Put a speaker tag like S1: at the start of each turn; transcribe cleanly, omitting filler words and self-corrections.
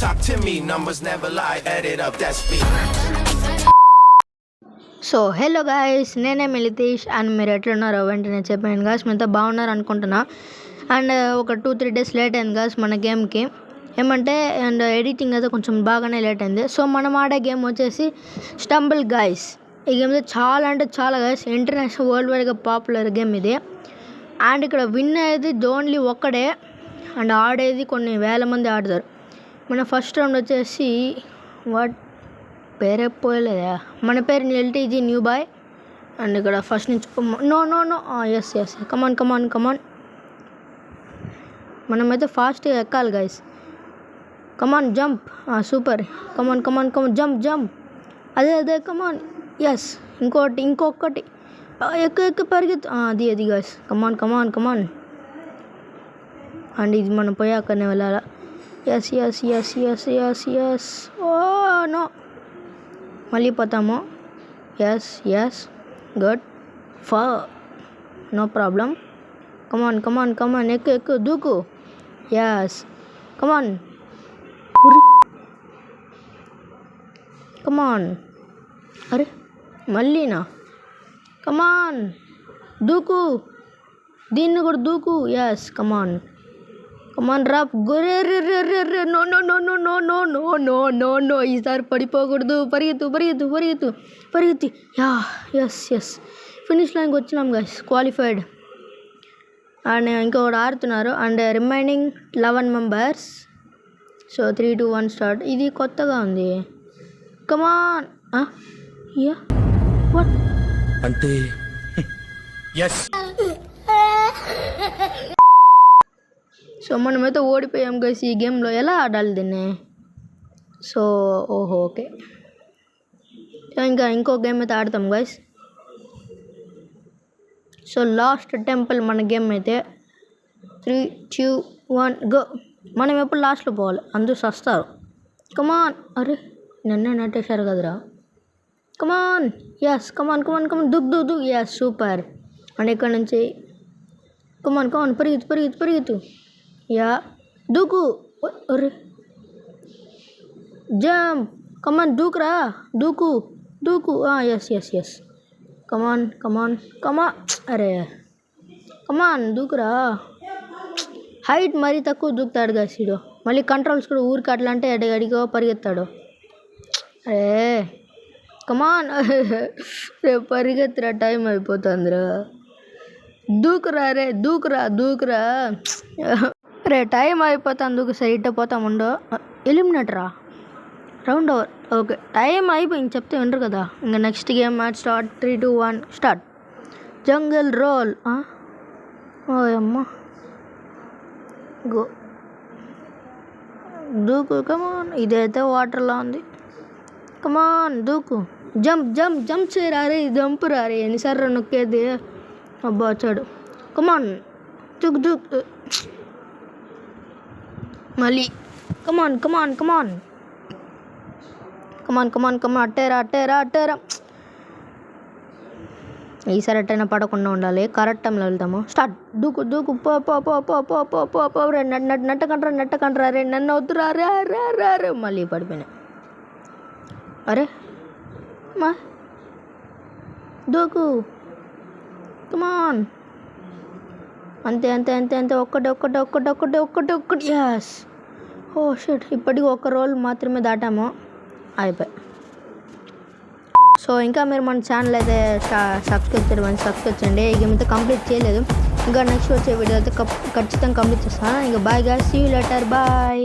S1: talk to me, numbers never lie, add it up, that's me.
S2: So hello guys, నేనే మిలితీష్ and మీరు ఎట్లున్నారో వెంటనే చెప్పాను guys. మీతో బాగున్నారు అనుకుంటున్నా. అండ్ ఒక 2-3 డేస్ లేట్ అయింది గాయస్ మన గేమ్కి. ఏమంటే అండ్ ఎడిటింగ్ అయితే కొంచెం బాగానే లేట్ అయింది. సో మనం ఆడే గేమ్ వచ్చేసి స్టంబుల్ గాయస్. ఈ గేమ్ అయితే చాలా అంటే చాలా గాయస్ ఇంటర్నేషనల్ వరల్డ్ వైడ్గా పాపులర్ గేమ్ ఇది. అండ్ ఇక్కడ విన్ అయ్యేది ఓన్లీ ఒక్కడే అండ్ ఆడేది కొన్ని వేల మంది ఆడతారు. మన ఫస్ట్ రౌండ్ వచ్చేసి పేరే పోయలేదా, మన పేరు ఎల్టీజీ న్యూ బాయ్. అండ్ ఇక్కడ ఫస్ట్ నుంచి నో ఎస్ కమాన్ మనమైతే ఫాస్ట్గా ఎక్కాలి గైస్. కమాన్ జంప్, సూపర్, కమాన్ జంప్, అదే కమాన్, ఎస్ ఇంకొకటి ఎక్కువ పరిగెత్తు, అది గైస్, కమాన్. అండ్ ఇది మనం పోయాకనే వెళ్ళాలా. ఎస్ ఓ నో, మళ్ళీ పోతాము. Yes good no problem. Come on ఎక్కువ దూకు. ఎస్ కమాన్ అరే మళ్ళీనా, కమాన్ దూకు, దీన్ని కూడా దూకు. ఎస్ కమాన్ రాప్ గొర్రె నో ఈసారి పడిపోకూడదు. పరిగెత్తు. ఎస్ ఫినిష్ లైన్కి వచ్చినాం గైస్, క్వాలిఫైడ్. అండ్ ఇంకొకటి ఆడుతున్నారు and remaining 11 members. So 3, 2, 1 start. ఇది కొత్తగా ఉంది. కమాన్ వాట్
S1: అంటే ఎస్.
S2: సో మనమైతే ఓడిపోయాం గైస్ ఈ గేమ్లో. ఎలా ఆడాలి దీన్ని? సో ఓకే, ఇంకో గేమ్ అయితే ఆడతాం గైస్. సో లాస్ట్ టెంపుల్ మన గేమ్ అయితే 3, 2, 1 గో. మనం ఎప్పుడు లాస్ట్లో పోవాలి, అందరూ సస్తారు. కమాన్, అరే నన్నే నట్టేశారు కదరా. కమాన్ ఎస్ కమాన్ దుక్ ఎస్ సూపర్. అండ్ ఇక్కడ నుంచి కమాన్ పరిగెత్తు. యా దూకు, అరే జంప్, కమాన్ దూకురా, దూకు. ఎస్ కమాన్ అరే కమాన్ దూకురా. హైట్ మరీ తక్కువ దూకుతాడు కదా సీడు. మళ్ళీ కంట్రోల్స్ కూడా ఊరికి అట్లా అంటే అడిగో పరిగెత్తాడు. అరే కమాన్ రేపు పరిగెత్తురా, టైం అయిపోతుందిరా. దూకురా రే, టైం అయిపోతాను. దూకు సైట్ పోతాం. ఉండో ఎలిమినేటరా, రౌండ్ ఓవర్. ఓకే టైం అయిపోయింది చెప్తే వినరు కదా. ఇంకా next game match start. 3, 2, 1 start. Jungle roll. అమ్మ గో దూకు. కమాన్, ఇదైతే వాటర్లో ఉంది. కమాన్ దూకు. జంప్ చేయరా రే, జంప్ రారే. ఎన్నిసార్లు నొక్కేది. అబ్బా వచ్చాడు. కమాన్ దూకు. మళ్ళీ కమాన్ అట్టేరా. ఈసారి అట్టైనా పడకుండా ఉండాలి. కరెక్ట్ టైంలో వెళ్తాము. స్టార్ట్. దూకు పో. నెట్టకంట్రా రే, నన్ను వద్దురా రే. మళ్ళీ పడిపోయినా. అరే మా దూకు. కమాన్ అంతే. ఒక్కటి. ఎస్ ఓ షిట్, ఇప్పటికి ఒక రోల్ మాత్రమే దాటాము. అయిపోయి. సో ఇంకా మీరు మన ఛానల్ అయితే సబ్స్క్రైబ్ చేయండి. ఈ గేమ్ అయితే కంప్లీట్ చేయలేదు. ఇంకా నెక్స్ట్ వచ్చే వీడియో అయితే ఖచ్చితంగా కంప్లీట్ చేస్తాను. ఇంకా bye guys, see you later, bye.